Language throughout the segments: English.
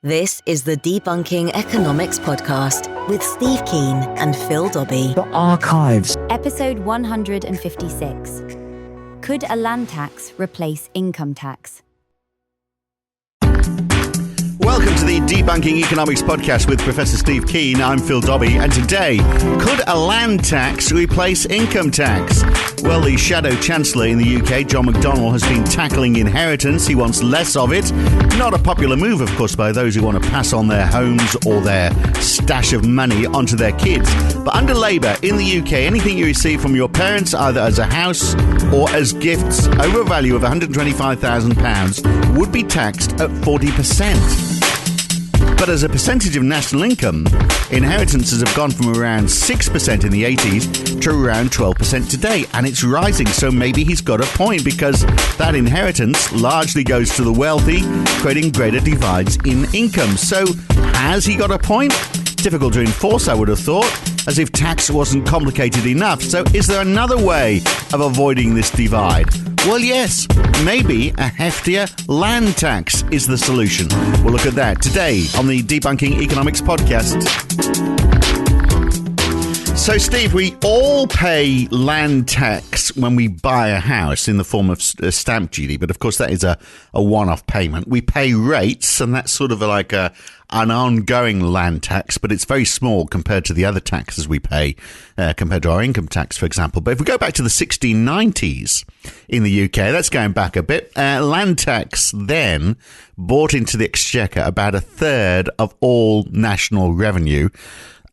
This is the Debunking Economics Podcast with Steve Keen and Phil Dobbie. The Archives. Episode 156. Could a land tax replace income tax? Welcome to the Debunking Economics Podcast with Professor Steve Keen. I'm Phil Dobbie, and today, could a land tax replace income tax? Well, the Shadow Chancellor in the UK, John McDonnell, has been tackling inheritance. He wants less of it. Not a popular move, of course, by those who want to pass on their homes or their stash of money onto their kids. But under Labour in the UK, anything you receive from your parents, either as a house or as gifts over a value of £125,000, would be taxed at 40%. But as a percentage of national income, inheritances have gone from around 6% in the 80s to around 12% today. And it's rising, so maybe he's got a point, because that inheritance largely goes to the wealthy, creating greater divides in income. So has he got a point? Difficult to enforce, I would have thought, as if tax wasn't complicated enough. So is there another way of avoiding this divide? Well, yes, maybe a heftier land tax is the solution. We'll look at that today on the Debunking Economics Podcast. So, Steve, we all pay land tax when we buy a house in the form of stamp duty, but of course that is a one-off payment. We pay rates, and that's sort of like an ongoing land tax, but it's very small compared to the other taxes we pay, compared to our income tax, for example. But if we go back to the 1690s in the UK, that's going back a bit, land tax then brought into the exchequer about a third of all national revenue.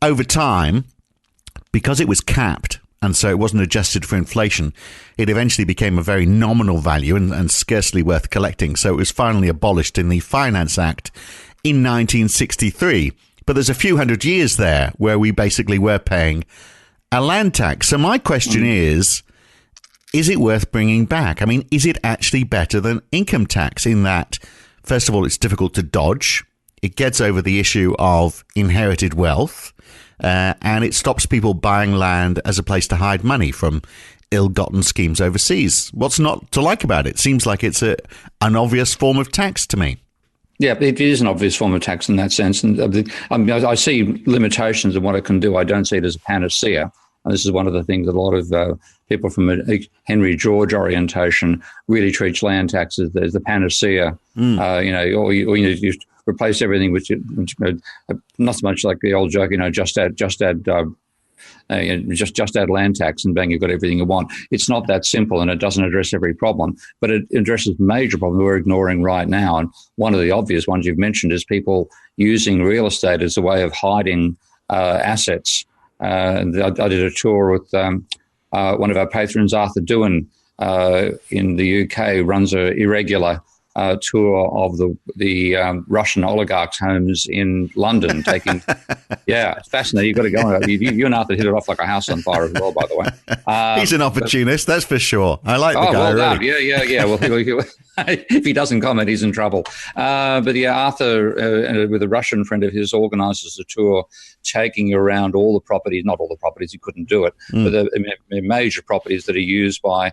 Over time, because it was capped, and so it wasn't adjusted for inflation, it eventually became a very nominal value and scarcely worth collecting. So it was finally abolished in the Finance Act in 1963. But there's a few hundred years there where we basically were paying a land tax. So my question is it worth bringing back? I mean, is it actually better than income tax in that, first of all, it's difficult to dodge, it gets over the issue of inherited wealth, and it stops people buying land as a place to hide money from ill-gotten schemes overseas? What's not to like about it? Seems like it's an obvious form of tax to me. Yeah, it is an obvious form of tax in that sense. And I see limitations of what it can do. I don't see it as a panacea. And this is one of the things that a lot of people from a Henry George orientation really treats land taxes as the panacea. Or you replace everything with not so much like the old joke, just add land tax and bang, you've got everything you want. It's not that simple, and it doesn't address every problem, but it addresses major problems we're ignoring right now. And one of the obvious ones you've mentioned is people using real estate as a way of hiding assets. I did a tour with one of our patrons, Arthur Doohan, in the UK, runs a irregular tour of the Russian oligarchs' homes in London. It's fascinating. You've got to go. You and Arthur hit it off like a house on fire as well, by the way. He's an opportunist, that's for sure. I like the guy. Well already. Yeah. Well, if he doesn't comment, he's in trouble. Arthur, with a Russian friend of his, organises a tour taking you around all the properties, not all the properties, he couldn't do it, but the major properties that are used by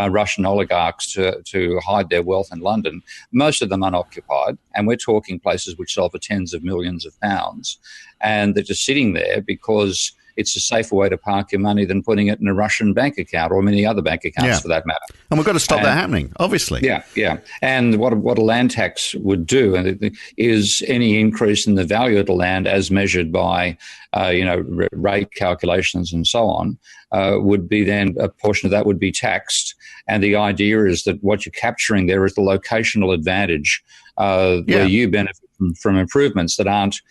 Russian oligarchs to hide their wealth in London, most of them unoccupied, and we're talking places which sell for tens of millions of pounds, and they're just sitting there because it's a safer way to park your money than putting it in a Russian bank account or many other bank accounts for that matter. And we've got to stop that happening, obviously. Yeah. And what a land tax would do is any increase in the value of the land as measured by, rate calculations and so on, would be then a portion of that would be taxed. And the idea is that what you're capturing there is the locational advantage where you benefit from improvements that aren't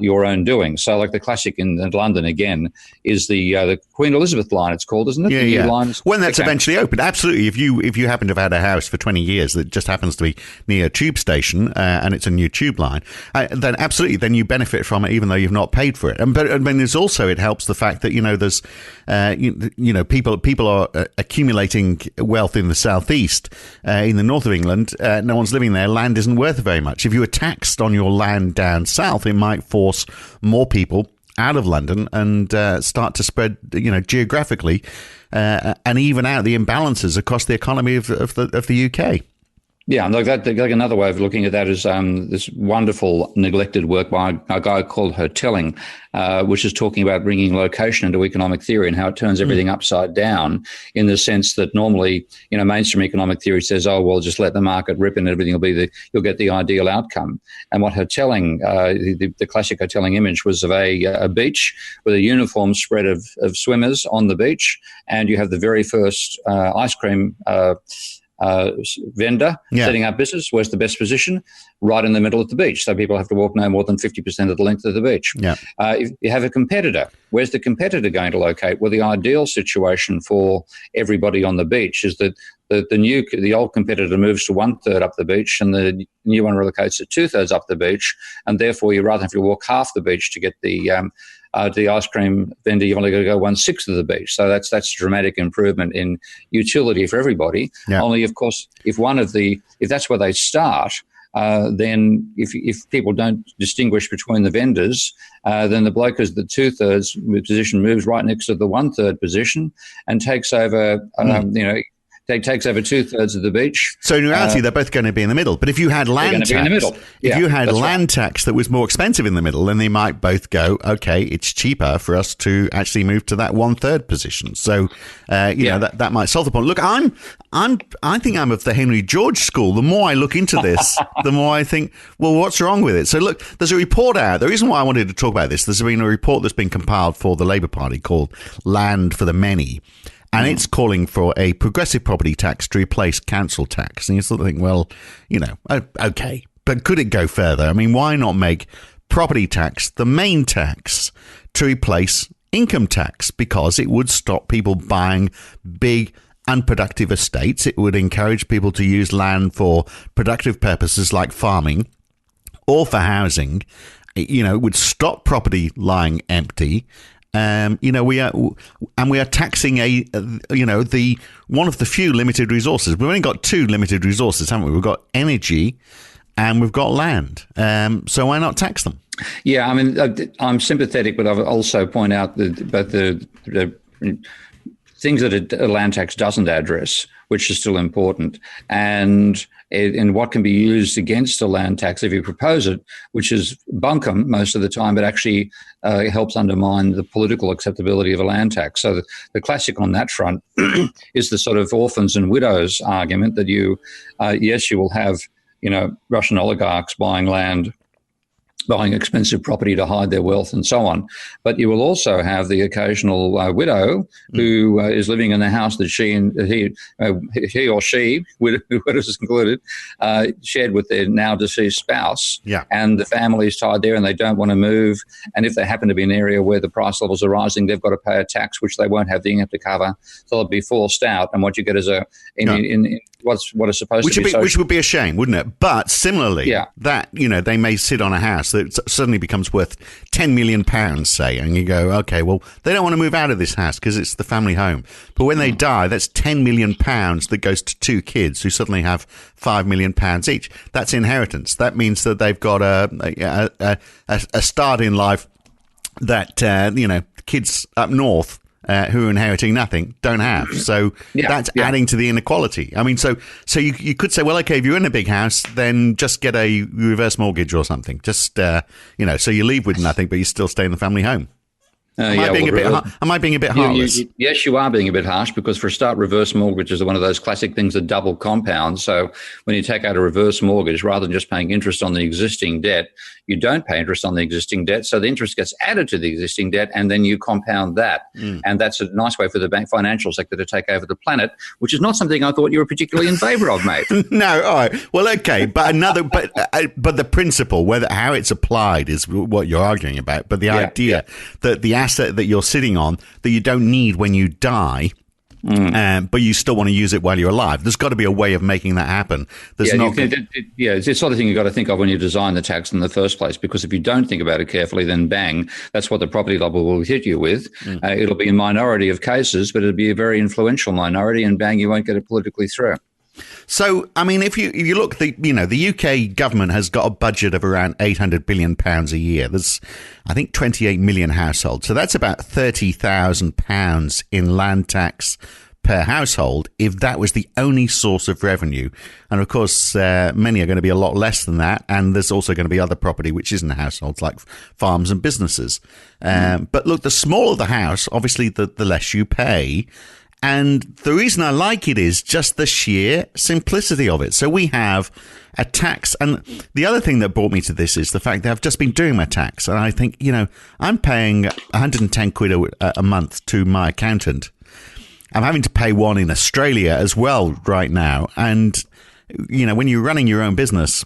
your own doing. So, like the classic in London again is the Queen Elizabeth line. It's called, isn't it? Yeah. Lines. When that's eventually opened, absolutely. If you happen to have had a house for 20 years that just happens to be near a tube station and it's a new tube line, then absolutely, then you benefit from it, even though you've not paid for it. But I mean, there's also, it helps the fact that there's people are accumulating wealth in the southeast, in the north of England. No one's living there. Land isn't worth very much. If you were taxed on your land down south, it might force more people out of London and start to spread, geographically, and even out the imbalances across the economy of the UK. Yeah, and like another way of looking at that is this wonderful neglected work by a guy called Hotelling, which is talking about bringing location into economic theory and how it turns everything upside down, in the sense that normally, mainstream economic theory says, oh, well, just let the market rip and everything you'll get the ideal outcome. And what Hotelling, the classic Hotelling image was of a beach with a uniform spread of swimmers on the beach, and you have the very first ice cream vendor setting up business. Where's the best position? Right in the middle of the beach. So people have to walk no more than 50% of the length of the beach. If you have a competitor, where's the competitor going to locate? Well, the ideal situation for everybody on the beach is that the old competitor moves to 1/3 up the beach, and the new one relocates to 2/3 up the beach, and therefore you rather have to walk half the beach to get the ice cream vendor. You've only got to go 1/6 of the beach. So that's a dramatic improvement in utility for everybody. Only, of course, if that's where they start, then if people don't distinguish between the vendors, then the bloke who's the 2/3 position moves right next to the 1/3 position and takes over. Takes over 2/3 of the beach. So in reality, they're both going to be in the middle. But if you had land tax, tax that was more expensive in the middle, then they might both go, okay, it's cheaper for us to actually move to that 1/3 position. So that might solve the point. Look, I think I'm of the Henry George school. The more I look into this, the more I think, well, what's wrong with it? So look, there's a report out. The reason why I wanted to talk about this, there's been a report that's been compiled for the Labour Party called Land for the Many. And it's calling for a progressive property tax to replace council tax. And you sort of think, well, okay, but could it go further? I mean, why not make property tax the main tax to replace income tax? Because it would stop people buying big, unproductive estates. It would encourage people to use land for productive purposes like farming or for housing. It would stop property lying empty. We are taxing the one of the few limited resources. We've only got two limited resources, haven't we? We've got energy and we've got land. So why not tax them? Yeah, I mean, I'm sympathetic, but I'll also point out the things that a land tax doesn't address, which is still important, and what can be used against a land tax if you propose it, which is bunkum most of the time, but actually helps undermine the political acceptability of a land tax. So the classic on that front is the sort of orphans and widows argument that you will have, Russian oligarchs buying expensive property to hide their wealth and so on. But you will also have the occasional widow who is living in the house that he or she, widows is included, shared with their now deceased spouse. Yeah. And the family is tied there and they don't want to move. And if they happen to be in an area where the price levels are rising, they've got to pay a tax, which they won't have the income to cover. So they'll be forced out. And what you get is what is supposed to be which would be a shame, wouldn't it? But similarly, that, they may sit on a house that suddenly becomes worth £10 million, say, and you go, okay, well, they don't want to move out of this house because it's the family home. But when they die, that's £10 million that goes to two kids who suddenly have £5 million each. That's inheritance. That means that they've got a start in life that, kids up north who are inheriting nothing don't have. So that's adding to the inequality. I mean, so you could say, well, okay, if you're in a big house, then just get a reverse mortgage or something. Just, so you leave with nothing, but you still stay in the family home. Am I being a bit heartless? Yes, you are being a bit harsh because, for a start, reverse mortgages are one of those classic things that double compound. So when you take out a reverse mortgage, rather than just paying interest on the existing debt, you don't pay interest on the existing debt. So the interest gets added to the existing debt and then you compound that. And that's a nice way for the bank financial sector to take over the planet, which is not something I thought you were particularly in favour of, mate. No, all right. Well, okay. But but the principle, how it's applied is what you're arguing about. But the idea that the asset that you're sitting on that you don't need when you die, but you still want to use it while you're alive. There's got to be a way of making that happen. It's the sort of thing you've got to think of when you design the tax in the first place, because if you don't think about it carefully, then bang, that's what the property lobby will hit you with. It'll be a minority of cases, but it'll be a very influential minority, and bang, you won't get it politically through. So, I mean, if you look, the UK government has got a budget of around £800 billion a year. There's, I think, 28 million households. So that's about £30,000 in land tax per household if that was the only source of revenue. And of course, many are going to be a lot less than that. And there's also going to be other property which isn't households, like farms and businesses. But look, the smaller the house, obviously, the less you pay. And the reason I like it is just the sheer simplicity of it. So we have a tax. And the other thing that brought me to this is the fact that I've just been doing my tax. And I think, I'm paying 110 quid a month to my accountant. I'm having to pay one in Australia as well right now. And, when you're running your own business,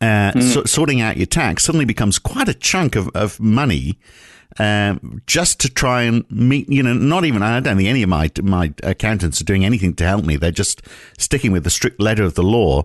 sorting out your tax suddenly becomes quite a chunk of money. Just to try and meet, not even, I don't think any of my accountants are doing anything to help me. They're just sticking with the strict letter of the law.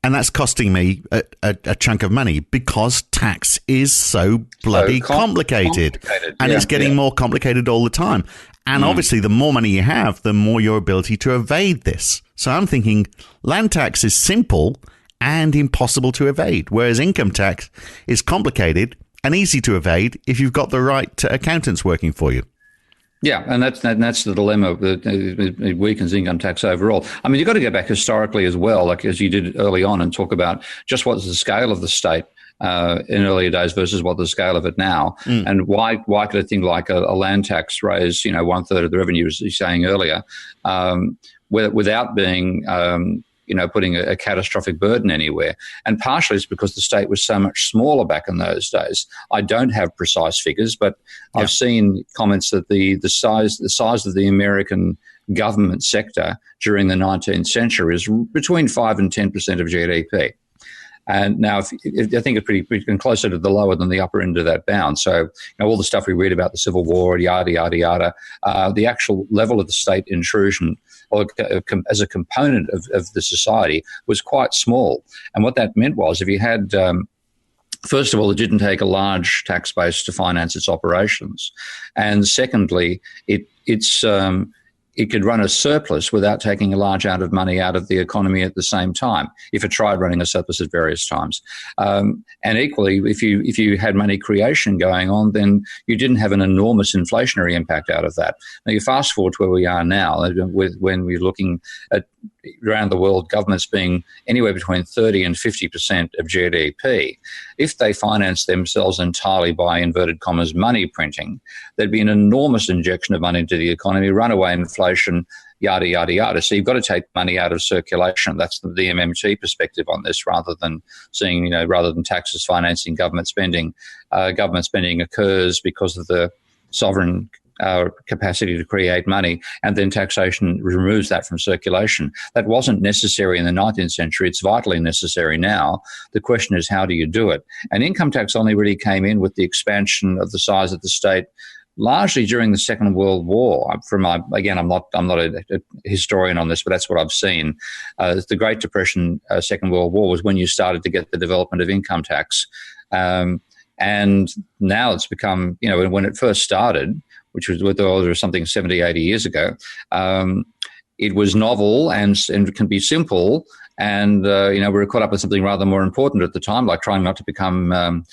And that's costing me a chunk of money because tax is so bloody complicated. And it's getting more complicated all the time. And obviously, the more money you have, the more your ability to evade this. So I'm thinking land tax is simple and impossible to evade, whereas income tax is complicated and easy to evade if you've got the right accountants working for you. Yeah, and that's the dilemma that it weakens income tax overall. I mean, you've got to go back historically as well, like as you did early on, and talk about just what's the scale of the state in earlier days versus what the scale of it now, and why could a thing like a land tax raise 1/3 of the revenue, as you're saying earlier, without being putting a catastrophic burden anywhere. And partially it's because the state was so much smaller back in those days. I don't have precise figures, but I've seen comments that the size of the American government sector during the 19th century is between 5 and 10% of GDP. And now, I think it's pretty closer to the lower than the upper end of that bound. So, all the stuff we read about the Civil War, yada, yada, yada, the actual level of the state intrusion or as a component of the society was quite small. And what that meant was if you had, first of all, it didn't take a large tax base to finance its operations. And secondly, it could run a surplus without taking a large amount of money out of the economy at the same time, if it tried running a surplus at various times. And equally, if you had money creation going on, then you didn't have an enormous inflationary impact out of that. Now, you fast forward to where we are now, when we're looking at around the world, governments being anywhere between 30 and 50% of GDP. If they finance themselves entirely by, inverted commas, money printing, there'd be an enormous injection of money into the economy, runaway inflation, yada, yada, yada. So you've got to take money out of circulation. That's the MMT perspective on this, rather than taxes financing government spending. Government spending occurs because of the sovereign capacity to create money, and then taxation removes that from circulation. That wasn't necessary in the 19th century. It's vitally necessary now. The question is, how do you do it? And income tax only really came in with the expansion of the size of the state largely during the Second World War. I'm not a historian on this, but that's what I've seen. The Great Depression, Second World War, was when you started to get the development of income tax. And now it's become, when it first started, which was with the order of something 70, 80 years ago, it was novel and can be simple. And, we were caught up with something rather more important at the time, like trying not to become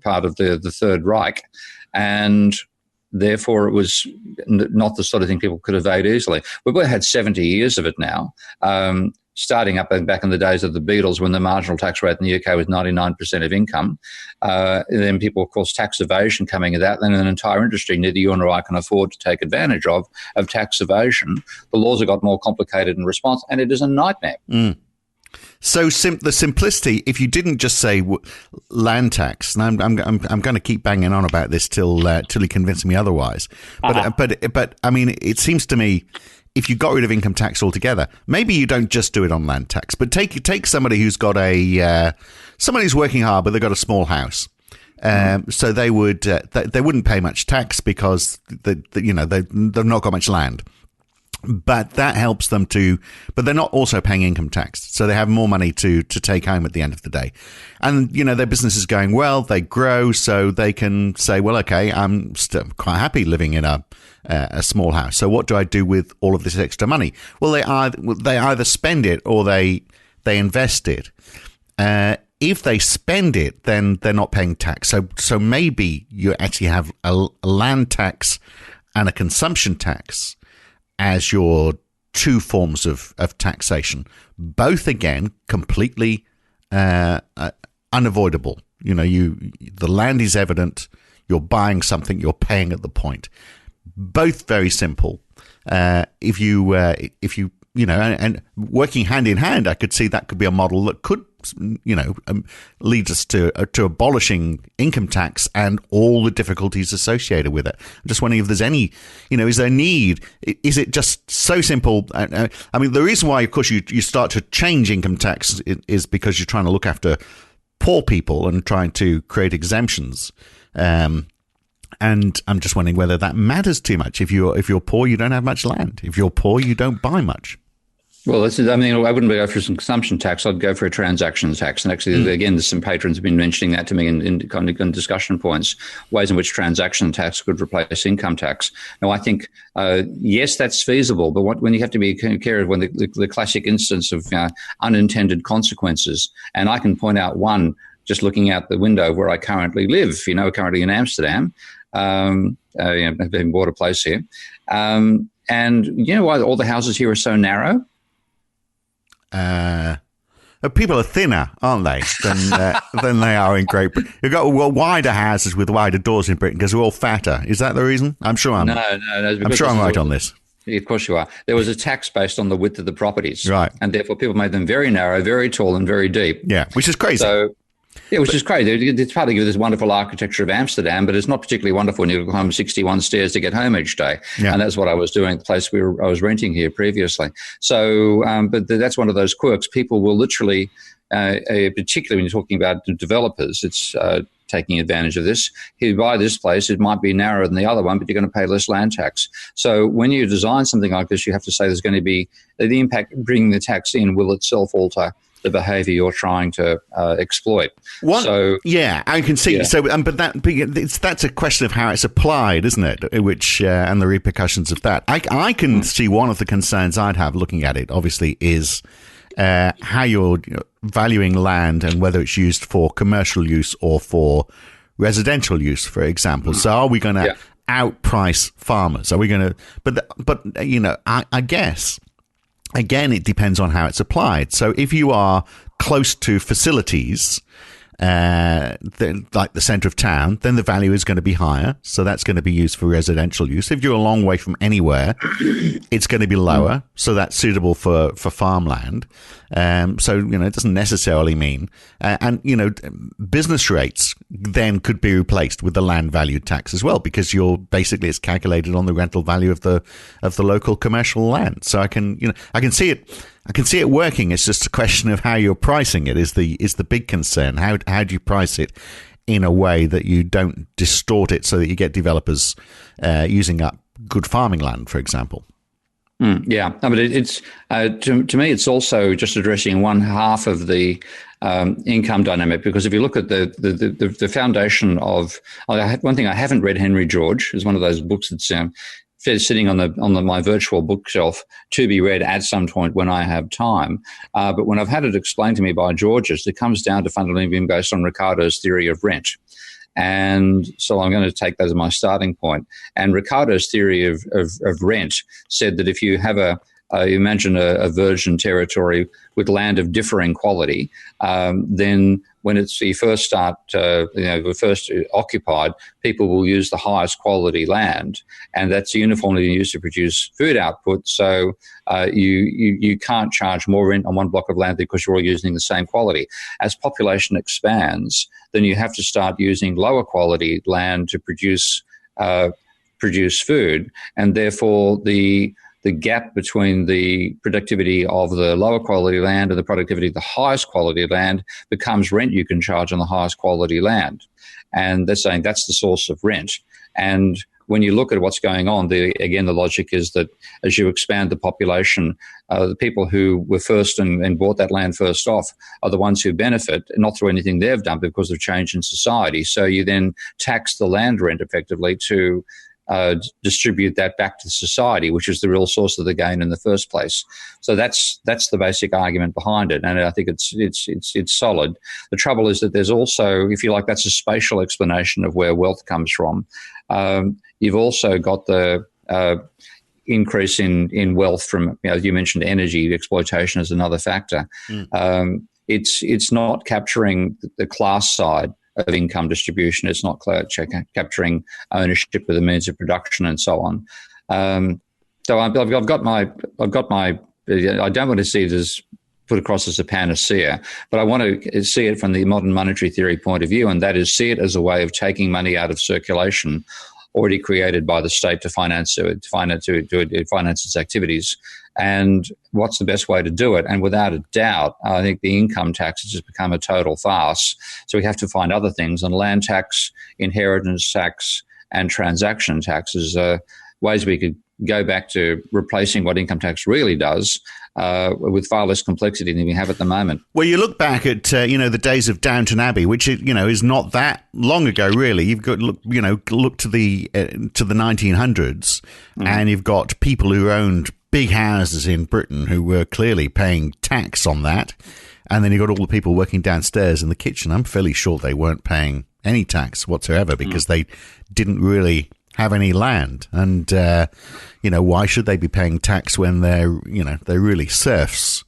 part of the Third Reich. And therefore, it was not the sort of thing people could evade easily. We've had 70 years of it now. Starting up back in the days of the Beatles, when the marginal tax rate in the UK was 99% of income. Then people, of course, tax evasion coming of that. Then an entire industry neither you nor I can afford to take advantage of tax evasion. The laws have got more complicated in response, and it is a nightmare. So the simplicity, if you didn't just say land tax, and I'm going to keep banging on about this till he convinces me otherwise. But I mean, it seems to me, if you got rid of income tax altogether, maybe you don't just do it on land tax, but take somebody who's got somebody who's working hard, but they've got a small house. So they wouldn't pay much tax because they've not got much land. But that helps them but they're not also paying income tax. So they have more money to take home at the end of the day. And, their business is going well, they grow, so they can say, well, okay, I'm still quite happy living in a small house. So what do I do with all of this extra money? Well, they either spend it or they invest it. If they spend it, then they're not paying tax. So maybe you actually have a land tax and a consumption tax as your two forms of taxation, both again completely unavoidable. The land is evident. You're buying something. You're paying at the point. Both very simple. If you and working hand in hand, I could see that could be a model that could lead us to abolishing income tax and all the difficulties associated with it. I'm just wondering if there's any, is there a need? Is it just so simple? I mean, the reason why, of course, you start to change income tax is because you're trying to look after poor people and trying to create exemptions. And I'm just wondering whether that matters too much. If you're poor, you don't have much land. If you're poor, you don't buy much. Well, I wouldn't go for some consumption tax. I'd go for a transaction tax. And actually, again, there's some patrons have been mentioning that to me in discussion points, ways in which transaction tax could replace income tax. Now, I think, yes, that's feasible. But when you have to be careful when the classic instance of unintended consequences, and I can point out one just looking out the window where I currently live, currently in Amsterdam, having bought a place here. And you know why all the houses here are so narrow? People are thinner, aren't they, than they are in Great Britain? You've got wider houses with wider doors in Britain because we're all fatter. Is that the reason? I'm sure I'm right on this. Of course you are. There was a tax based on the width of the properties. Right. And therefore people made them very narrow, very tall and very deep. Yeah, which is crazy. Which is crazy. It's partly this wonderful architecture of Amsterdam, but it's not particularly wonderful when you climb 61 stairs to get home each day. Yeah. And that's what I was doing at the place I was renting here previously. So, but that's one of those quirks. People will literally, particularly when you're talking about developers, it's taking advantage of this. You buy this place, it might be narrower than the other one, but you're going to pay less land tax. So when you design something like this, you have to say there's going to be the impact bringing the tax in will itself alter the behaviour you're trying to exploit. Yeah, I can see. Yeah. So, but that's a question of how it's applied, isn't it? Which and the repercussions of that. I can see one of the concerns I'd have looking at it. Obviously, is how you're valuing land and whether it's used for commercial use or for residential use, for example. So, are we going to outprice farmers? Are we going to? But I guess. Again, it depends on how it's applied. So if you are close to facilities, like the centre of town, then the value is going to be higher. So that's going to be used for residential use. If you're a long way from anywhere, it's going to be lower. So that's suitable for farmland. So, it doesn't necessarily mean, business rates then could be replaced with the land value tax as well, because basically it's calculated on the rental value of the local commercial land. So I can see it working. It's just a question of how you're pricing it is the big concern. How do you price it in a way that you don't distort it so that you get developers using up good farming land, for example? But it's to me, it's also just addressing one half of the income dynamic, because if you look at the foundation of one thing I haven't read, Henry George is one of those books that's sitting on my virtual bookshelf to be read at some point when I have time. But when I've had it explained to me by Georges, it comes down to fundamentally being based on Ricardo's theory of rent. And so I'm going to take that as my starting point. And Ricardo's theory of rent said that if you have imagine a virgin territory with land of differing quality, then when you first start, first occupied, people will use the highest quality land, and that's uniformly used to produce food output. So you can't charge more rent on one block of land because you're all using the same quality. As population expands, then you have to start using lower quality land to produce food, and therefore the gap between the productivity of the lower quality land and the productivity of the highest quality land becomes rent you can charge on the highest quality land. And they're saying that's the source of rent. And when you look at what's going on, the logic is that as you expand the population, the people who were first and bought that land first off are the ones who benefit, not through anything they've done, but because of change in society. So you then tax the land rent effectively to distribute that back to society, which is the real source of the gain in the first place. So that's the basic argument behind it, and I think it's solid. The trouble is that there's also, if you like, that's a spatial explanation of where wealth comes from. You've also got the increase in wealth from, you mentioned energy exploitation as another factor. It's not capturing the class side of income distribution. It's not capturing ownership of the means of production and so on. So I've got my. I don't want to see it as put across as a panacea, but I want to see it from the modern monetary theory point of view, and that is see it as a way of taking money out of circulation already created by the state to finance its activities. And what's the best way to do it? And without a doubt, I think the income tax has just become a total farce. So we have to find other things. And land tax, inheritance tax, and transaction taxes are ways we could go back to replacing what income tax really does with far less complexity than we have at the moment. Well, you look back at the days of Downton Abbey, which is not that long ago, really. You've got look to the 1900s, and you've got people who owned big houses in Britain who were clearly paying tax on that, and then you've got all the people working downstairs in the kitchen. I'm fairly sure they weren't paying any tax whatsoever because they didn't really have any land, and why should they be paying tax when they're really serfs?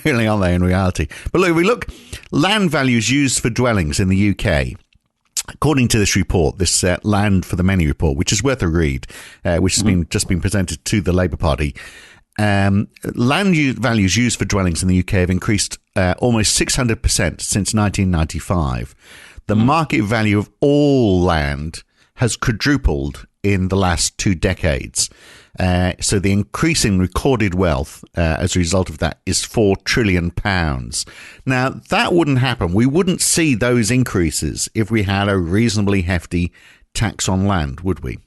Really, aren't they in reality? But look, land values used for dwellings in the UK. According to this report, this Land for the Many report, which is worth a read, which has just been presented to the Labour Party, land values used for dwellings in the UK have increased almost 600% since 1995. The market value of all land has quadrupled in the last 2 decades. So the increase in recorded wealth as a result of that is £4 trillion. Now, that wouldn't happen. We wouldn't see those increases if we had a reasonably hefty tax on land, would we?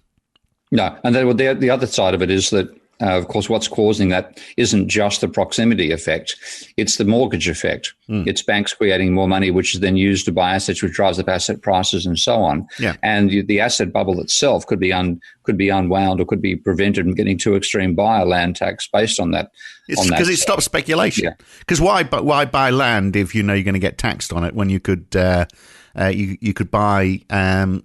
No. And then the other side of it is that, of course, what's causing that isn't just the proximity effect. It's the mortgage effect. It's banks creating more money, which is then used to buy assets, which drives up asset prices and so on. Yeah. And the asset bubble itself could be unwound or could be prevented from getting too extreme by a land tax based on that. It's because it stops speculation. Because why buy land if you know you're going to get taxed on it when you could you could buy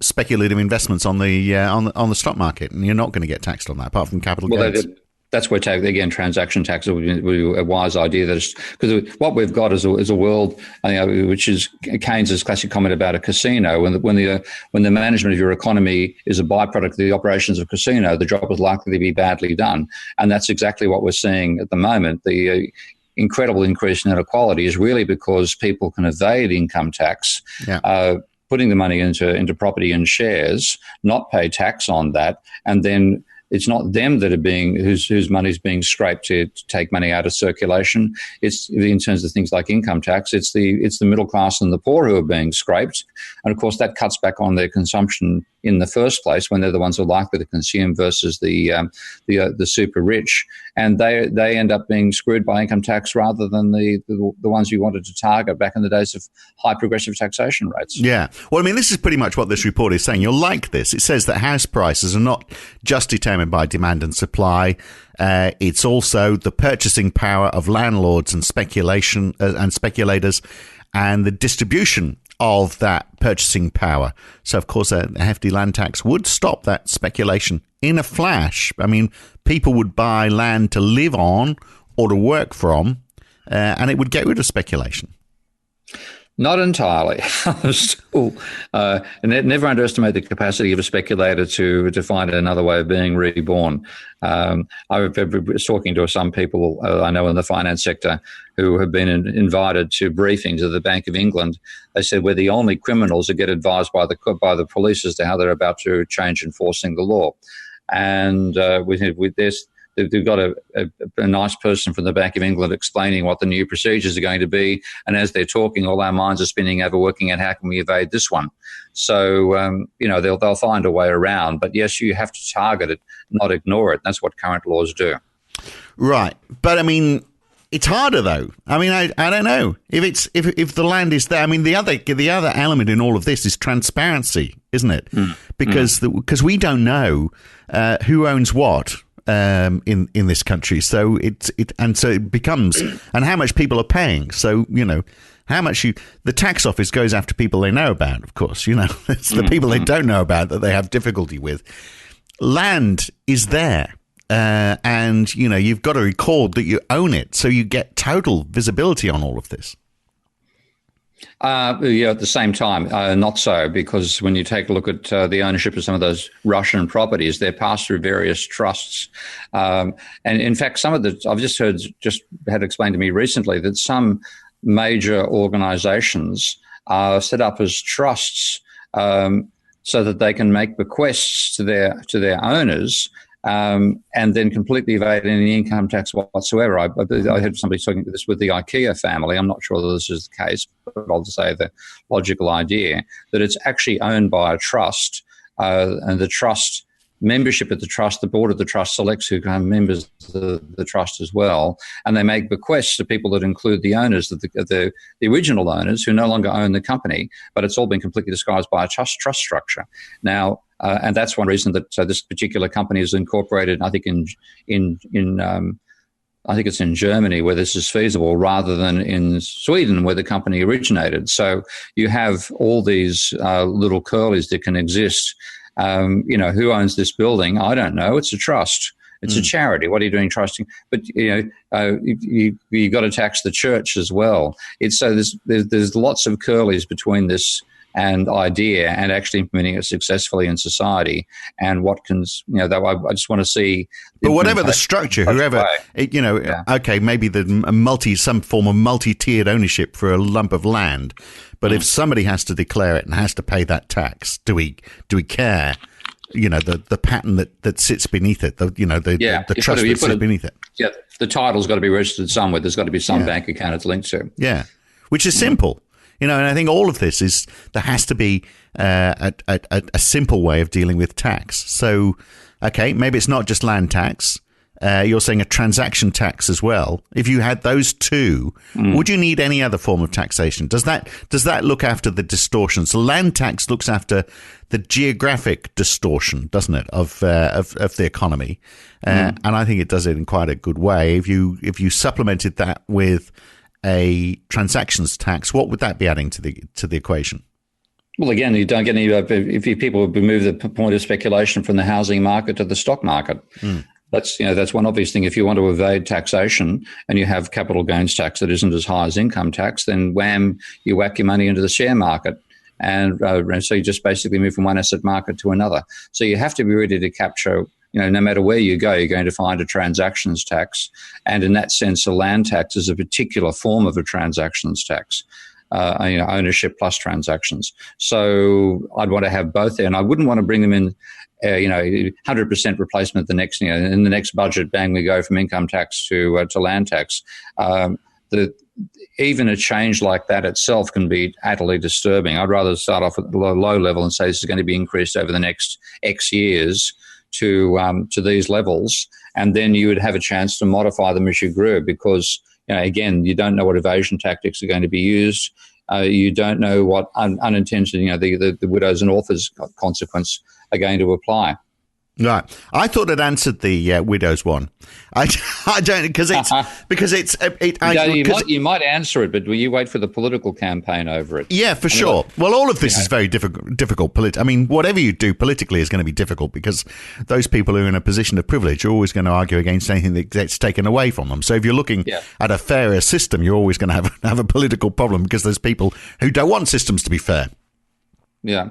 speculative investments on the stock market, and you're not going to get taxed on that apart from capital gains. That's where, again, transaction tax would be a wise idea. Because what we've got is a world, which is Keynes's classic comment about a casino. When the management of your economy is a byproduct of the operations of a casino, the job is likely to be badly done. And that's exactly what we're seeing at the moment. The incredible increase in inequality is really because people can evade income tax, putting the money into property and shares, not pay tax on that, and then it's not them that are whose money is being scraped to take money out of circulation. It's in terms of things like income tax. It's the middle class and the poor who are being scraped, and of course that cuts back on their consumption in the first place when they're the ones who are likely to consume versus the super rich, and they end up being screwed by income tax rather than the ones you wanted to target back in the days of high progressive taxation rates. Yeah, well, I mean, this is pretty much what this report is saying. You'll like this. It says that house prices are not just determined by demand and supply. It's also the purchasing power of landlords and speculators, and the distribution of that purchasing power. So, of course, a hefty land tax would stop that speculation in a flash. I mean, people would buy land to live on or to work from, and it would get rid of speculation. Not entirely. Still, and never underestimate the capacity of a speculator to find another way of being reborn. I was talking to some people I know in the finance sector who have been invited to briefings of the Bank of England. They said we're the only criminals that get advised by the police as to how they're about to change enforcing the law. And with this, they've got a nice person from the Bank of England explaining what the new procedures are going to be. And as they're talking, all our minds are spinning over working out how can we evade this one. So, they'll find a way around. But yes, you have to target it, not ignore it. That's what current laws do. Right. But I mean, It's harder though. I mean, I don't know if the land is there. I mean, the other element in all of this is transparency, isn't it? Because we don't know who owns what in this country. So it becomes, and how much people are paying. So how much the tax office goes after people they know about. Of course, it's the people they don't know about that they have difficulty with. Land is there. And you've got to record that you own it, so you get total visibility on all of this. At the same time, not so, because when you take a look at the ownership of some of those Russian properties, they're passed through various trusts. And in fact, I've just had explained to me recently that some major organizations are set up as trusts so that they can make bequests to their owners. And then completely evade any income tax whatsoever. I heard somebody talking about this with the IKEA family. I'm not sure whether this is the case, but I'll just say the logical idea that it's actually owned by a trust, and the trust membership of the trust, the board of the trust selects who become members of the trust as well, and they make bequests to people that include the owners, the original owners who no longer own the company, but it's all been completely disguised by a trust structure. Now, and that's one reason that this particular company is incorporated, I think, I think it's in Germany where this is feasible rather than in Sweden where the company originated. So you have all these little curlies that can exist. Who owns this building? I don't know. It's a trust. It's a charity. What are you doing trusting? But you got to tax the church as well. There's lots of curlies between this and idea and actually implementing it successfully in society. And what can I just want to see. But whatever the structure, whoever okay, maybe some form of multi-tiered ownership for a lump of land. But if somebody has to declare it and has to pay that tax, do we care? The pattern that sits beneath it, the trust that sits beneath it. Yeah, the title's got to be registered somewhere. There's got to be some bank account it's linked to. Yeah, which is simple. And I think all of this there has to be a simple way of dealing with tax. So, okay, maybe it's not just land tax. You're saying a transaction tax as well. If you had those two, would you need any other form of taxation? Does that look after the distortions? So land tax looks after the geographic distortion, doesn't it, of the economy? And I think it does it in quite a good way. If you supplemented that with a transactions tax, what would that be adding to the equation? Well, again, you don't get any. If people would move the point of speculation from the housing market to the stock market. That's one obvious thing. If you want to evade taxation and you have capital gains tax that isn't as high as income tax, then wham, you whack your money into the share market. And so you just basically move from one asset market to another. So you have to be ready to capture, no matter where you go, you're going to find a transactions tax. And in that sense, a land tax is a particular form of a transactions tax. Ownership plus transactions. So I'd want to have both there. And I wouldn't want to bring them in 100% replacement in the next budget, bang, we go from income tax to land tax. Even a change like that itself can be utterly disturbing. I'd rather start off at the low level and say this is going to be increased over the next X years to these levels, and then you would have a chance to modify them as you grew, because again, you don't know what evasion tactics are going to be used. You don't know what unintended, the widows and orphans consequence are going to apply. Right. I thought it answered the widows one. I don't, because you might answer it, but will you wait for the political campaign over it? Yeah, for sure. Well, all of this is very difficult. I mean, whatever you do politically is going to be difficult, because those people who are in a position of privilege are always going to argue against anything that gets taken away from them. So if you're looking at a fairer system, you're always going to have a political problem, because there's people who don't want systems to be fair. Yeah.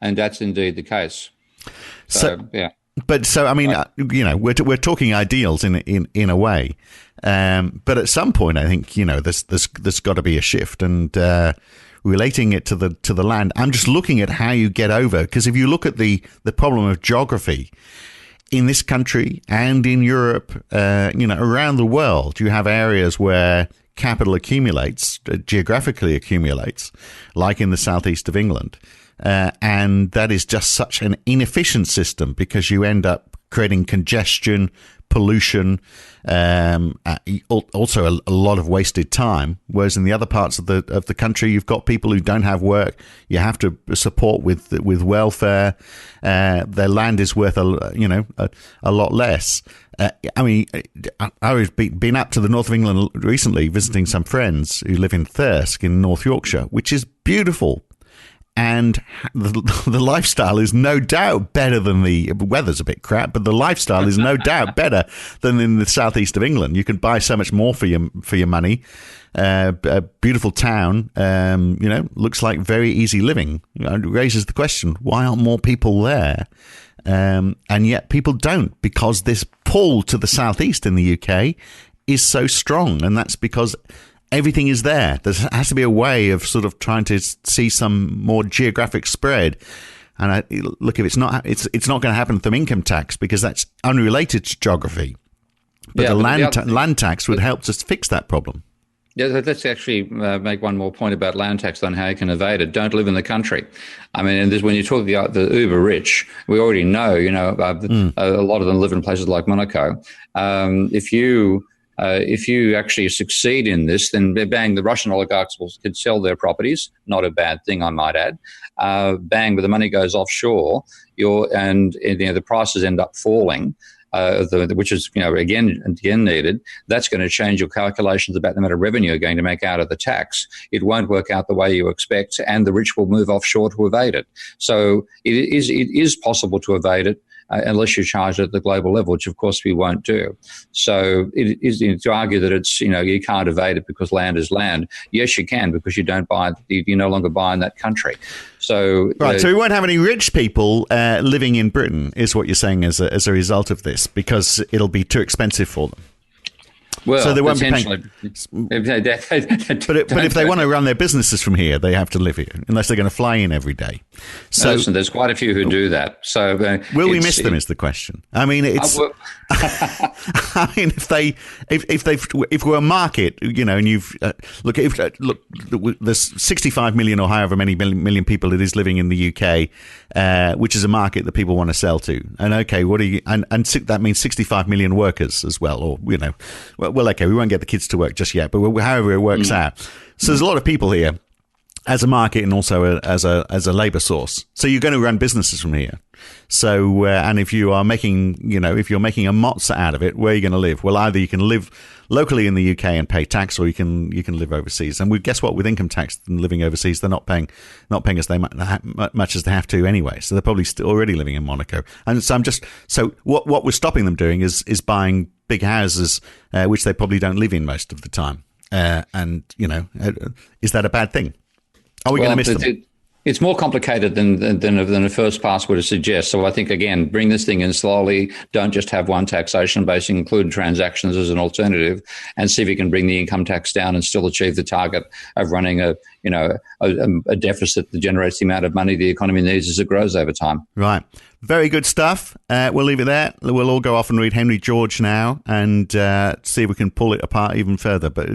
And that's indeed the case. I mean, we're talking ideals in a way, but at some point, I think there's got to be a shift, and relating it to the land. I'm just looking at how you get over, because if you look at the problem of geography in this country and in Europe, around the world, you have areas where capital accumulates, geographically accumulates, like in the southeast of England. And that is just such an inefficient system, because you end up creating congestion, pollution, also a lot of wasted time. Whereas in the other parts of the country, you've got people who don't have work. You have to support with welfare. Their land is worth a lot less. I mean, I was been up to the north of England recently, visiting some friends who live in Thirsk in North Yorkshire, which is beautiful. And the lifestyle is no doubt better than the weather's a bit crap, but the lifestyle is no doubt better than in the southeast of England. You can buy so much more for your money. A beautiful town, looks like very easy living. It raises the question: why aren't more people there? And yet people don't, because this pull to the southeast in the UK is so strong, and that's because everything is there. There has to be a way of sort of trying to see some more geographic spread. And look, if it's not going to happen from income tax, because that's unrelated to geography. But the land tax would help us fix that problem. Yeah, let's actually make one more point about land tax on how you can evade it. Don't live in the country. I mean, and when you talk about the uber rich, we already know, a lot of them live in places like Monaco. If you actually succeed in this, then bang, the Russian oligarchs can sell their properties. Not a bad thing, I might add. Bang, but the money goes offshore, the prices end up falling. Which is, again needed. That's going to change your calculations about the amount of revenue you're going to make out of the tax. It won't work out the way you expect, and the rich will move offshore to evade it. So it is possible to evade it, unless you charge it at the global level, which of course we won't do. So it is to argue that it's, you can't evade it because land is land. Yes, you can, because you no longer buy in that country. So right, so we won't have any rich people living in Britain, is what you're saying as a result of this, because it'll be too expensive for them. Well, so they won't be paying. But if they want to run their businesses from here, they have to live here, unless they're going to fly in every day. So listen, there's quite a few who do that. So will we miss them? Is the question. I mean, it's. I mean, if we're a market, and you've look, there's 65 million or however many million people it is living in the UK, which is a market that people want to sell to. And okay, and that means 65 million workers as well, or well, okay, we won't get the kids to work just yet, but however it works out. So there's a lot of people here as a market and also as a labour source. So you're going to run businesses from here. So and if you are making, if you're making a mozza out of it, where are you going to live? Well, either you can live locally in the UK and pay tax, or you can live overseas. And guess what? With income tax and living overseas, they're not paying as much as they have to anyway. So they're probably still already living in Monaco. And so what we're stopping them doing is buying big houses, which they probably don't live in most of the time. And is that a bad thing? Are we going to miss them? It's more complicated than a first pass would suggest. So I think, again, bring this thing in slowly. Don't just have one taxation base. Include transactions as an alternative, and see if you can bring the income tax down and still achieve the target of running a deficit that generates the amount of money the economy needs as it grows over time. Right. Very good stuff. We'll leave it there. We'll all go off and read Henry George now and see if we can pull it apart even further. But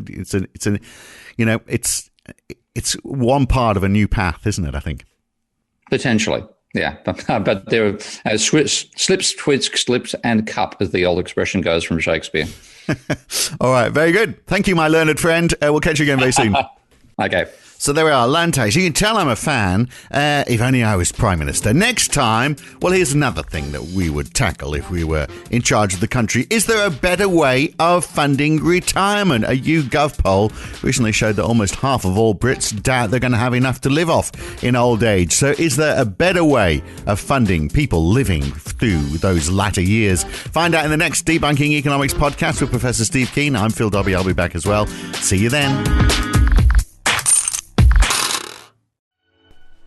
it's one part of a new path, isn't it, I think? Potentially, yeah. But there are slips, twists, slips, and cup, as the old expression goes from Shakespeare. All right, very good. Thank you, my learned friend. We'll catch you again very soon. Okay. So there we are, land tax. You can tell I'm a fan. If only I was Prime Minister. Next time, well, here's another thing that we would tackle if we were in charge of the country. Is there a better way of funding retirement? A YouGov poll recently showed that almost half of all Brits doubt they're going to have enough to live off in old age. So is there a better way of funding people living through those latter years? Find out in the next Debunking Economics podcast with Professor Steve Keen. I'm Phil Dobbie. I'll be back as well. See you then.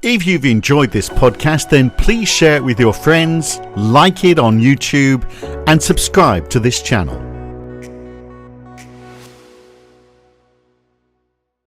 If you've enjoyed this podcast, then please share it with your friends, like it on YouTube, and subscribe to this channel.